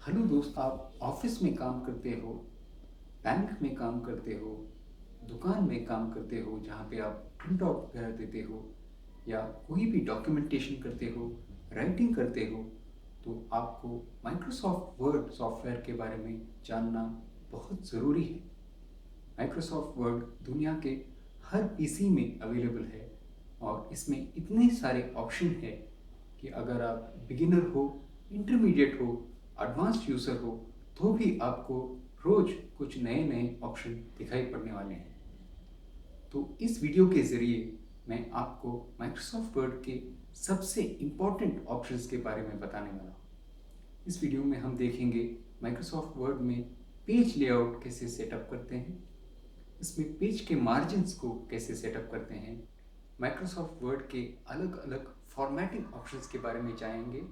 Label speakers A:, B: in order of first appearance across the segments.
A: Hello दोस्त, आप office में काम करते हो, बैंक में काम करते हो, दुकान में काम करते हो जहाँ पे आप प्रिंट आउट वगैरह देते हो या कोई भी डॉक्यूमेंटेशन करते हो, राइटिंग करते हो, तो आपको माइक्रोसॉफ्ट वर्ड सॉफ्टवेयर के बारे में जानना बहुत ज़रूरी है। माइक्रोसॉफ्ट वर्ड दुनिया के हर पीसी में अवेलेबल है और इसमें इतने सारे ऑप्शन है कि अगर आप बिगिनर हो, इंटरमीडिएट हो, एडवांस्ड यूज़र हो, तो भी आपको रोज़ कुछ नए नए ऑप्शन दिखाई पड़ने वाले हैं। तो इस वीडियो के ज़रिए मैं आपको माइक्रोसॉफ्ट वर्ड के सबसे इम्पॉर्टेंट ऑप्शंस के बारे में बताने वाला हूँ। इस वीडियो में हम देखेंगे माइक्रोसॉफ्ट वर्ड में पेज लेआउट कैसे सेटअप करते हैं, इसमें पेज के मार्जिन्स को कैसे सेटअप करते हैं, माइक्रोसॉफ्ट वर्ड के अलग अलग फॉर्मेटिंग ऑप्शंस के बारे में जानेंगे।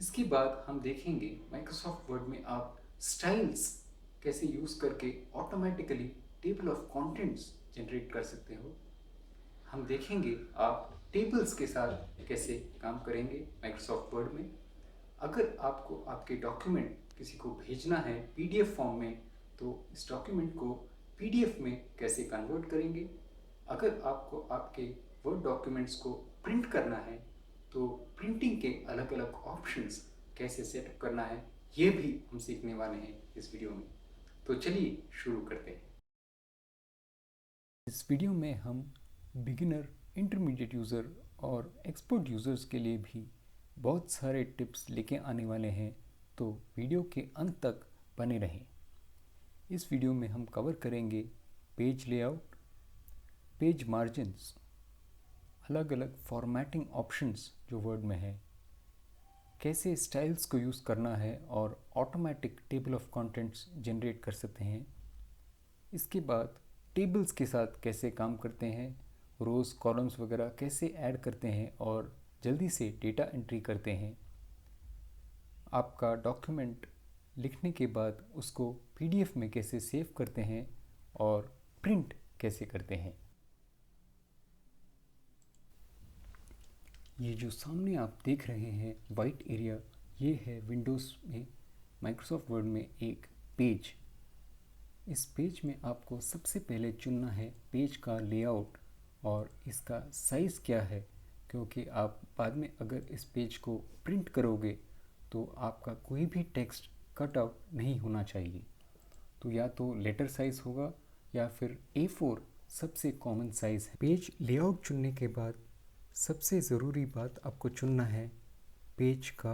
A: इसके बाद हम देखेंगे माइक्रोसॉफ्ट वर्ड में आप स्टाइल्स कैसे यूज़ करके automatically table of contents generate कर सकते हो। हम देखेंगे आप टेबल्स के साथ कैसे काम करेंगे माइक्रोसॉफ्ट वर्ड में। अगर आपको आपके डॉक्यूमेंट किसी को भेजना है पीडीएफ फॉर्म में, तो इस डॉक्यूमेंट को पीडीएफ में कैसे कन्वर्ट करेंगे। अगर आपको आपके वर्ड डॉक्यूमेंट्स को प्रिंट करना है, तो प्रिंटिंग के अलग अलग ऑप्शंस कैसे सेटअप करना है, ये भी हम सीखने वाले हैं इस वीडियो में। तो चलिए शुरू करते हैं। इस वीडियो में हम बिगिनर, इंटरमीडिएट यूज़र और एक्सपर्ट यूज़र्स के लिए भी बहुत सारे टिप्स लेके आने वाले हैं, तो वीडियो के अंत तक बने रहें। इस वीडियो में हम कवर करेंगे पेज लेआउट, पेज मार्जिन्स, अलग अलग फॉर्मेटिंग ऑप्शंस जो वर्ड में है, कैसे स्टाइल्स को यूज़ करना है और automatic table of contents generate कर सकते हैं। इसके बाद टेबल्स के साथ कैसे काम करते हैं, रोज़ कॉलम्स वगैरह कैसे ऐड करते हैं और जल्दी से डेटा एंट्री करते हैं। आपका डॉक्यूमेंट लिखने के बाद उसको पीडीएफ में कैसे सेव करते हैं और प्रिंट कैसे करते हैं। ये जो सामने आप देख रहे हैं वाइट एरिया, ये है विंडोज़ में माइक्रोसॉफ्ट वर्ड में एक पेज। इस पेज में आपको सबसे पहले चुनना है पेज का लेआउट और इसका साइज़ क्या है, क्योंकि आप बाद में अगर इस पेज को प्रिंट करोगे तो आपका कोई भी टेक्स्ट कट आउट नहीं होना चाहिए। तो या तो लेटर साइज़ होगा या फिर A4 सबसे कॉमन साइज़ है। पेज लेआउट चुनने के बाद सबसे ज़रूरी बात आपको चुनना है पेज का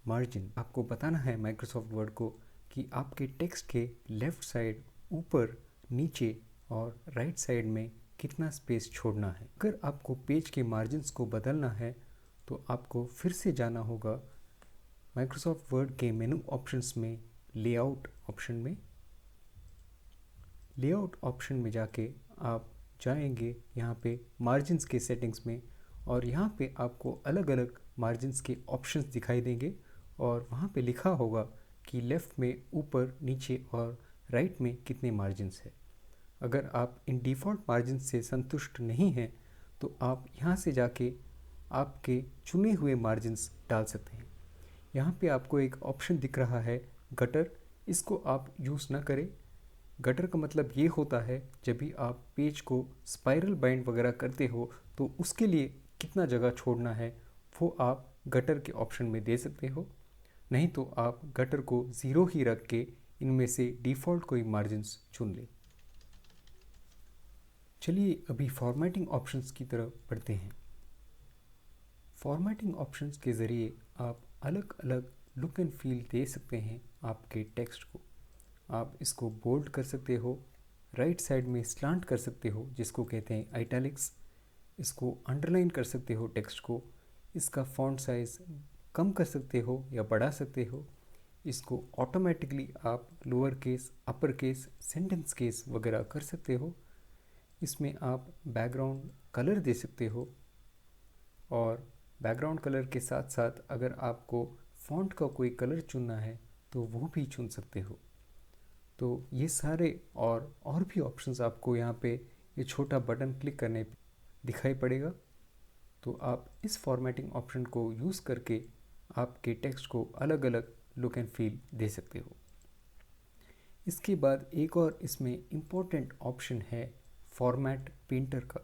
A: मार्जिन। आपको बताना है माइक्रोसॉफ्ट वर्ड को कि आपके टेक्स्ट के लेफ़्ट साइड, ऊपर, नीचे और राइट साइड में कितना स्पेस छोड़ना है। अगर आपको पेज के मार्जिन्स को बदलना है तो आपको फिर से जाना होगा माइक्रोसॉफ्ट वर्ड के मेनू ऑप्शंस में लेआउट ऑप्शन में। लेआउट ऑप्शन में जाके आप जाएंगे यहाँ पे मार्जिन्स के सेटिंग्स में और यहाँ पे आपको अलग अलग मार्जिन्स के ऑप्शंस दिखाई देंगे और वहाँ पे लिखा होगा कि लेफ़्ट में, ऊपर, नीचे और राइट में कितने मार्जिन्स है। अगर आप इन डिफ़ॉल्ट मार्जिन से संतुष्ट नहीं हैं तो आप यहाँ से जाके आपके चुने हुए मार्जिन्स डाल सकते हैं। यहाँ पे आपको एक ऑप्शन दिख रहा है गटर, इसको आप यूज़ ना करें। गटर का मतलब ये होता है जब भी आप पेज को स्पाइरल बाइंड वगैरह करते हो तो उसके लिए कितना जगह छोड़ना है वो आप गटर के ऑप्शन में दे सकते हो। नहीं तो आप गटर को ज़ीरो ही रख के इनमें से डिफ़ॉल्ट कोई मार्जिन्स चुन लें। चलिए अभी फॉर्मेटिंग ऑप्शंस की तरफ बढ़ते हैं। फॉर्मेटिंग ऑप्शंस के ज़रिए आप अलग अलग लुक एंड फील दे सकते हैं आपके टेक्स्ट को। आप इसको बोल्ड कर सकते हो, राइट साइड में स्लांट कर सकते हो जिसको कहते हैं आइटैलिक्स, इसको अंडरलाइन कर सकते हो टेक्स्ट को, इसका फॉन्ट साइज़ कम कर सकते हो या बढ़ा सकते हो, इसको ऑटोमेटिकली आप lower case, upper case, sentence case वगैरह कर सकते हो। इसमें आप बैकग्राउंड कलर दे सकते हो और बैकग्राउंड कलर के साथ साथ अगर आपको फॉन्ट का कोई कलर चुनना है तो वो भी चुन सकते हो। तो ये सारे और भी ऑप्शंस आपको यहाँ पे ये छोटा बटन क्लिक करने पे दिखाई पड़ेगा। तो आप इस फॉर्मेटिंग ऑप्शन को यूज़ करके आपके टेक्स्ट को अलग अलग लुक एंड फील दे सकते हो। इसके बाद एक और इसमें इम्पोर्टेंट ऑप्शन है फॉर्मेट पेंटर का।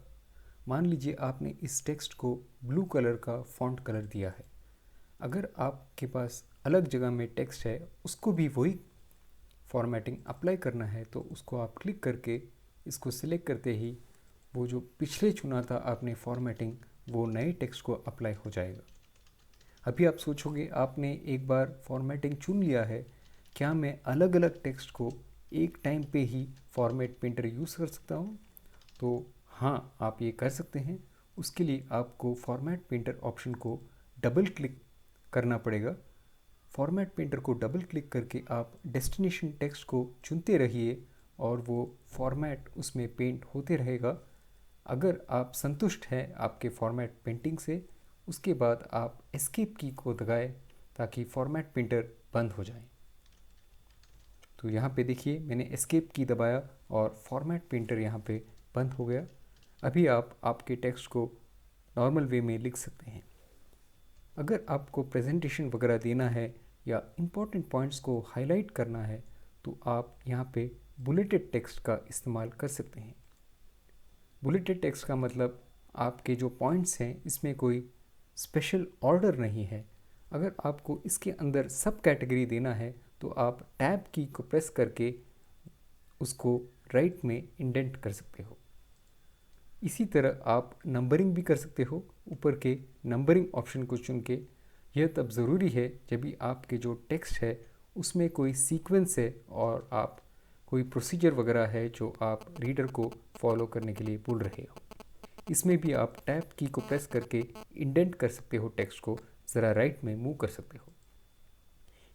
A: मान लीजिए आपने इस टेक्स्ट को ब्लू कलर का फॉन्ट कलर दिया है। अगर आपके पास अलग जगह में टेक्स्ट है, उसको भी वही फॉर्मेटिंग अप्लाई करना है, तो उसको आप क्लिक करके इसको सिलेक्ट करते ही वो जो पिछले चुना था आपने फॉर्मेटिंग, वो नए टेक्स्ट को अप्लाई हो जाएगा। अभी आप सोचोगे आपने एक बार फॉर्मेटिंग चुन लिया है, क्या मैं अलग अलग टेक्स्ट को एक टाइम पे ही फॉर्मेट पेंटर यूज़ कर सकता हूँ? तो हाँ, आप ये कर सकते हैं। उसके लिए आपको फॉर्मेट पेंटर ऑप्शन को डबल क्लिक करना पड़ेगा। फॉर्मेट पेंटर को डबल क्लिक करके आप डेस्टिनेशन टेक्स्ट को चुनते रहिए और वो फॉर्मेट उसमें पेंट होते रहेगा। अगर आप संतुष्ट हैं आपके फॉर्मेट पेंटिंग से, उसके बाद आप एस्केप की को दबाएं ताकि फॉर्मेट पेंटर बंद हो जाए। तो यहाँ पे देखिए मैंने एस्केप की दबाया और फॉर्मेट पेंटर यहाँ पे बंद हो गया। अभी आप आपके टेक्स्ट को नॉर्मल वे में लिख सकते हैं। अगर आपको प्रेजेंटेशन वगैरह देना है या इम्पोर्टेंट पॉइंट्स को हाईलाइट करना है, तो आप यहाँ पे बुलेटेड टेक्स्ट का इस्तेमाल कर सकते हैं। बुलेटेड टेक्स्ट का मतलब आपके जो पॉइंट्स हैं इसमें कोई स्पेशल ऑर्डर नहीं है। अगर आपको इसके अंदर सब कैटेगरी देना है, तो आप टैब की को प्रेस करके उसको राइट में इंडेंट कर सकते हो। इसी तरह आप नंबरिंग भी कर सकते हो, ऊपर के नंबरिंग ऑप्शन को चुन के। यह तब ज़रूरी है जब भी आपके जो टेक्स्ट है उसमें कोई सीक्वेंस है और आप कोई प्रोसीजर वगैरह है जो आप रीडर को फॉलो करने के लिए बोल रहे हो। इसमें भी आप टैब की को प्रेस करके इंडेंट कर सकते हो, टेक्स्ट को ज़रा राइट में मूव कर सकते हो।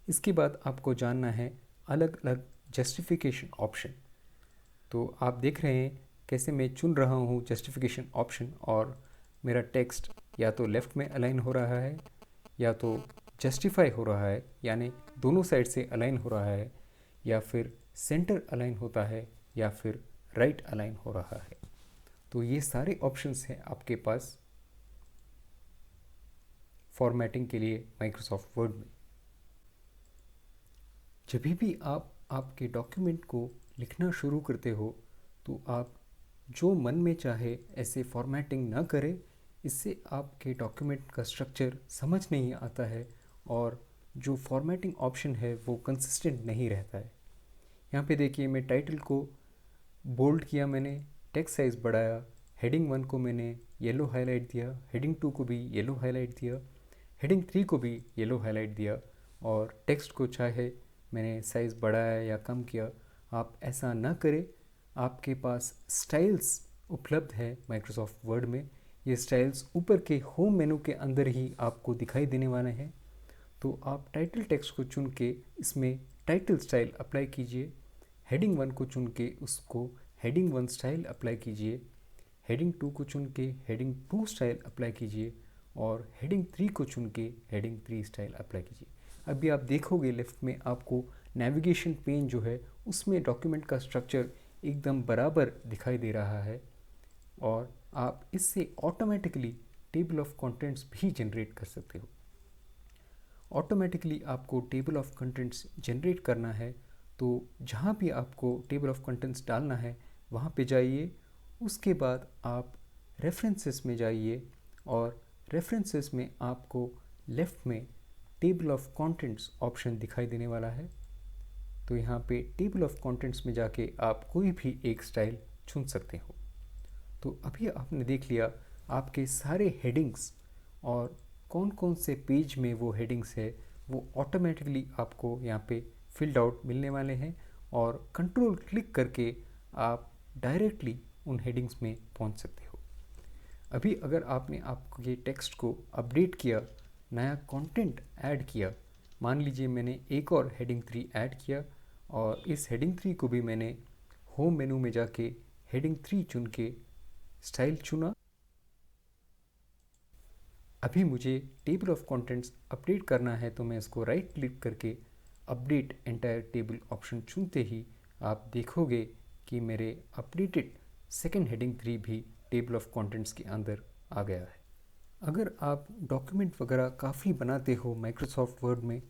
A: इसके बाद आपको जानना है अलग अलग जस्टिफिकेशन ऑप्शन। तो आप देख रहे हैं कैसे मैं चुन रहा हूँ जस्टिफिकेशन ऑप्शन, और मेरा टेक्स्ट या तो लेफ़्ट में अलाइन हो रहा है या तो जस्टिफाई हो रहा है, यानी दोनों साइड से अलाइन हो रहा है, या फिर सेंटर अलाइन होता है, या फिर राइट अलाइन हो रहा है। तो ये सारे ऑप्शंस हैं आपके पास फॉर्मेटिंग के लिए माइक्रोसॉफ्ट वर्ड में। जब भी आप आपके डॉक्यूमेंट को लिखना शुरू करते हो, तो आप जो मन में चाहे ऐसे फॉर्मेटिंग ना करें। इससे आपके डॉक्यूमेंट का स्ट्रक्चर समझ नहीं आता है और जो फॉर्मेटिंग ऑप्शन है वो कंसिस्टेंट नहीं रहता है। यहाँ पे देखिए मैं टाइटल को बोल्ड किया, मैंने टेक्स्ट साइज़ बढ़ाया, हेडिंग 1 को मैंने येलो हाईलाइट दिया, हेडिंग 2 को भी येलो हाईलाइट दिया, हेडिंग 3 को भी येलो हाईलाइट दिया, और टेक्स्ट को चाहे मैंने साइज़ बढ़ाया या कम किया। आप ऐसा ना करें। आपके पास स्टाइल्स उपलब्ध है माइक्रोसॉफ्ट वर्ड में। ये स्टाइल्स ऊपर के होम मेनू के अंदर ही आपको दिखाई देने वाले हैं। तो आप टाइटल टेक्स्ट को चुन के इसमें टाइटल स्टाइल अप्लाई कीजिए। हेडिंग 1 को चुन के उसको हेडिंग 1 स्टाइल अप्लाई कीजिए। हेडिंग 2 को चुन के हेडिंग 2 स्टाइल अप्लाई कीजिए, और हेडिंग 3 को चुन के हेडिंग 3 स्टाइल अप्लाई कीजिए। अभी आप देखोगे लेफ्ट में आपको नेविगेशन पेन जो है उसमें डॉक्यूमेंट का स्ट्रक्चर एकदम बराबर दिखाई दे रहा है, और आप इससे ऑटोमेटिकली टेबल ऑफ कंटेंट्स भी जनरेट कर सकते हो। ऑटोमेटिकली आपको टेबल ऑफ कंटेंट्स जनरेट करना है, तो जहाँ भी आपको टेबल ऑफ कंटेंट्स डालना है वहाँ पे जाइए। उसके बाद आप रेफरेंसेस में जाइए, और रेफरेंसेस में आपको लेफ़्ट में टेबल ऑफ कंटेंट्स ऑप्शन दिखाई देने वाला है। तो यहाँ पे टेबल ऑफ कंटेंट्स में जाके आप कोई भी एक स्टाइल चुन सकते हो। तो अभी आपने देख लिया आपके सारे हेडिंग्स और कौन कौन से पेज में वो हेडिंग्स है वो ऑटोमेटिकली आपको यहाँ पे फिल्ड आउट मिलने वाले हैं, और कंट्रोल क्लिक करके आप डायरेक्टली उन हेडिंग्स में पहुँच सकते हो। अभी अगर आपने आपके टेक्स्ट को अपडेट किया, नया कंटेंट ऐड किया, मान लीजिए मैंने एक और हेडिंग 3 ऐड किया, और इस हेडिंग 3 को भी मैंने होम मेनू में जाके हेडिंग 3 चुन के स्टाइल चुना। अभी मुझे टेबल ऑफ कंटेंट्स अपडेट करना है, तो मैं इसको राइट क्लिक करके अपडेट एंटायर टेबल ऑप्शन चुनते ही आप देखोगे कि मेरे अपडेटेड सेकेंड हेडिंग 3 भी टेबल ऑफ कंटेंट्स के अंदर आ गया है। अगर आप डॉक्यूमेंट वगैरह काफ़ी बनाते हो माइक्रोसॉफ्ट वर्ड में,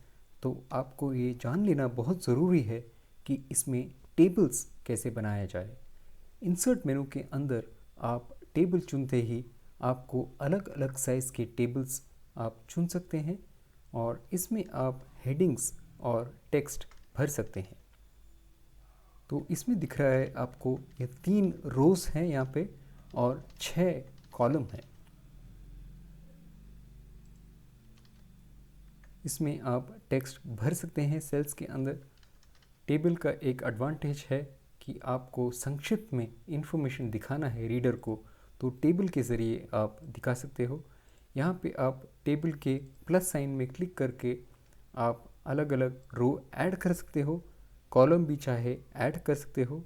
B: तो आपको ये जान लेना बहुत ज़रूरी है कि इसमें टेबल्स कैसे बनाया जाए। इंसर्ट मेनू के अंदर आप टेबल चुनते ही आपको अलग अलग साइज़ के टेबल्स आप चुन सकते हैं और इसमें आप हेडिंग्स और टेक्स्ट भर सकते हैं। तो इसमें दिख रहा है आपको ये 3 रोज़ हैं यहाँ पे और 6 कॉलम हैं। इसमें आप टेक्स्ट भर सकते हैं सेल्स के अंदर। टेबल का एक एडवांटेज है कि आपको संक्षिप्त में इंफॉर्मेशन दिखाना है रीडर को, तो टेबल के ज़रिए आप दिखा सकते हो। यहाँ पे आप टेबल के प्लस साइन में क्लिक करके आप अलग अलग रो ऐड कर सकते हो, कॉलम भी चाहे ऐड कर सकते हो।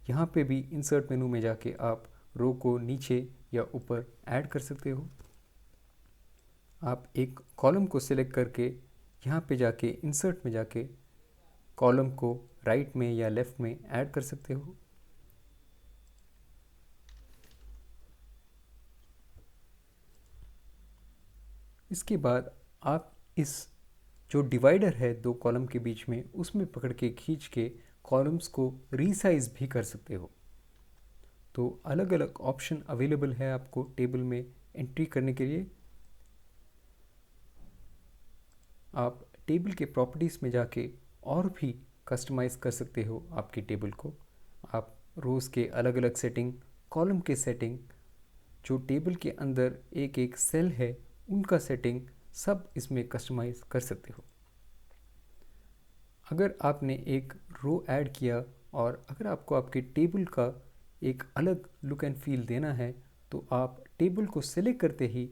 B: यहाँ पे भी इंसर्ट मेनू में जाके आप रो को नीचे या ऊपर ऐड कर सकते हो। आप एक कॉलम को सिलेक्ट करके यहाँ पे जाके इंसर्ट में जाके कॉलम को राइट में या लेफ़्ट में ऐड कर सकते हो। इसके बाद आप इस जो डिवाइडर है 2 कॉलम के बीच में, उसमें पकड़ के खींच के कॉलम्स को रीसाइज भी कर सकते हो। तो अलग अलग ऑप्शन अवेलेबल है आपको टेबल में एंट्री करने के लिए। आप टेबल के प्रॉपर्टीज़ में जाके और भी कस्टमाइज़ कर सकते हो आपके टेबल को। आप रोज़ के अलग अलग सेटिंग, कॉलम के सेटिंग, जो टेबल के अंदर एक एक सेल है उनका सेटिंग सब इसमें कस्टमाइज़ कर सकते हो। अगर आपने एक रो ऐड किया और अगर आपको आपके टेबल का एक अलग लुक एंड फील देना है, तो आप टेबल को सेलेक्ट करते ही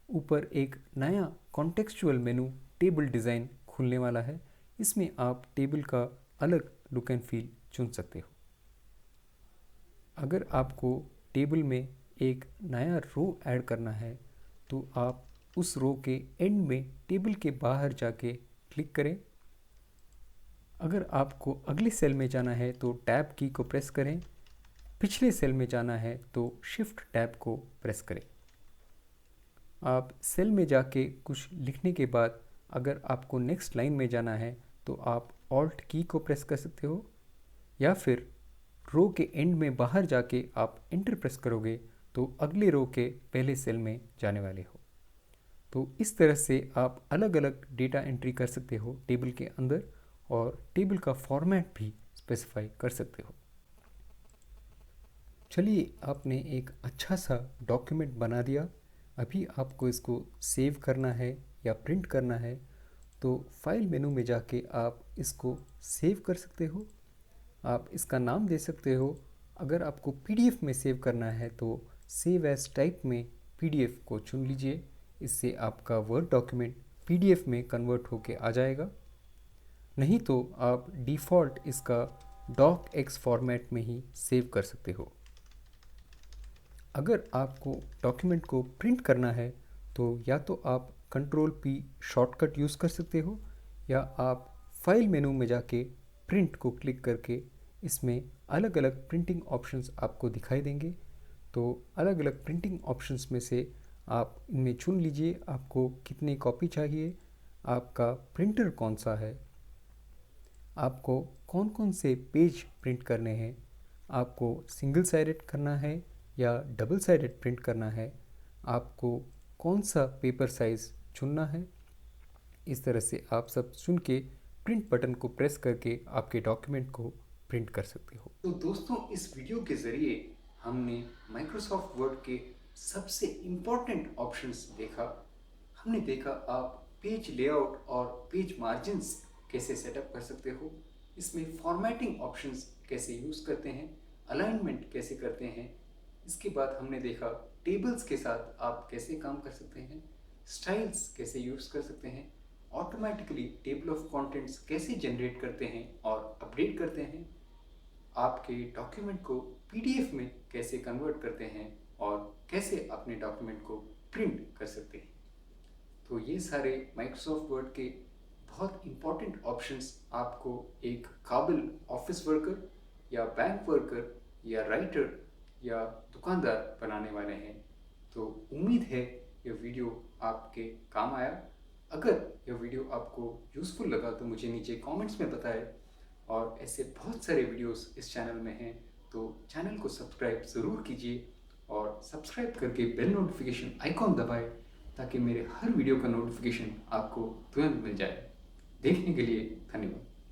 B: ऊपर एक नया कॉन्टेक्चुअल मेनू टेबल डिज़ाइन खुलने वाला है। इसमें आप टेबल का अलग लुक एंड फील चुन सकते हो। अगर आपको टेबल में एक नया रो ऐड करना है, तो आप उस रो के एंड में टेबल के बाहर जाके क्लिक करें। अगर आपको अगले सेल में जाना है तो टैब की को प्रेस करें, पिछले सेल में जाना है तो शिफ्ट टैब को प्रेस करें। आप सेल में जाके कुछ लिखने के बाद अगर आपको नेक्स्ट लाइन में जाना है तो आप ऑल्ट की को प्रेस कर सकते हो, या फिर रो के एंड में बाहर जाके आप एंटर प्रेस करोगे तो अगले रो के पहले सेल में जाने वाले हो। तो इस तरह से आप अलग अलग डेटा एंट्री कर सकते हो टेबल के अंदर और टेबल का फॉर्मेट भी स्पेसिफाई कर सकते हो। चलिए, आपने एक अच्छा सा डॉक्यूमेंट बना दिया। अभी आपको इसको सेव करना है या प्रिंट करना है, तो फाइल मेनू में जाके आप इसको सेव कर सकते हो। आप इसका नाम दे सकते हो। अगर आपको पीडीएफ में सेव करना है तो सेव एज टाइप में पीडीएफ को चुन लीजिए। इससे आपका वर्ड डॉक्यूमेंट पीडीएफ में कन्वर्ट होके आ जाएगा। नहीं तो आप डिफ़ॉल्ट इसका डॉक एक्स फॉर्मेट में ही सेव कर सकते हो। अगर आपको डॉक्यूमेंट को प्रिंट करना है तो या तो आप कंट्रोल पी शॉर्टकट यूज़ कर सकते हो, या आप फाइल मेनू में जाके प्रिंट को क्लिक करके इसमें अलग अलग प्रिंटिंग ऑप्शंस आपको दिखाई देंगे। तो अलग अलग प्रिंटिंग ऑप्शंस में से आप इनमें चुन लीजिए आपको कितनी कॉपी चाहिए, आपका प्रिंटर कौन सा है, आपको कौन कौन से पेज प्रिंट करने हैं, आपको सिंगल साइडेड करना है या डबल साइडेड प्रिंट करना है, आपको कौन सा पेपर साइज़ चुनना है। इस तरह से आप सब चुन के प्रिंट बटन को प्रेस करके आपके डॉक्यूमेंट को प्रिंट कर सकते हो।
A: तो दोस्तों, इस वीडियो के ज़रिए हमने माइक्रोसॉफ्ट वर्ड के सबसे इम्पॉर्टेंट ऑप्शंस देखा। हमने देखा आप पेज लेआउट और पेज मार्जिन्स कैसे सेटअप कर सकते हो, इसमें फॉर्मेटिंग ऑप्शंस कैसे यूज़ करते हैं, अलाइनमेंट कैसे करते हैं। इसके बाद हमने देखा टेबल्स के साथ आप कैसे काम कर सकते हैं, स्टाइल्स कैसे यूज़ कर सकते हैं, ऑटोमेटिकली टेबल ऑफ कंटेंट्स कैसे जनरेट करते हैं और अपडेट करते हैं, आपके डॉक्यूमेंट को पीडीएफ में कैसे कन्वर्ट करते हैं और कैसे अपने डॉक्यूमेंट को प्रिंट कर सकते हैं। तो ये सारे माइक्रोसॉफ्ट वर्ड के बहुत इम्पॉर्टेंट ऑप्शंस आपको एक काबिल ऑफिस वर्कर या बैंक वर्कर या राइटर या दुकानदार बनाने वाले हैं। तो उम्मीद है ये वीडियो आपके काम आया। अगर यह वीडियो आपको यूज़फुल लगा तो मुझे नीचे कमेंट्स में बताएं, और ऐसे बहुत सारे वीडियोस इस चैनल में हैं, तो चैनल को सब्सक्राइब ज़रूर कीजिए और सब्सक्राइब करके बेल नोटिफिकेशन आइकॉन दबाएं ताकि मेरे हर वीडियो का नोटिफिकेशन आपको तुरंत मिल जाए। देखने के लिए धन्यवाद।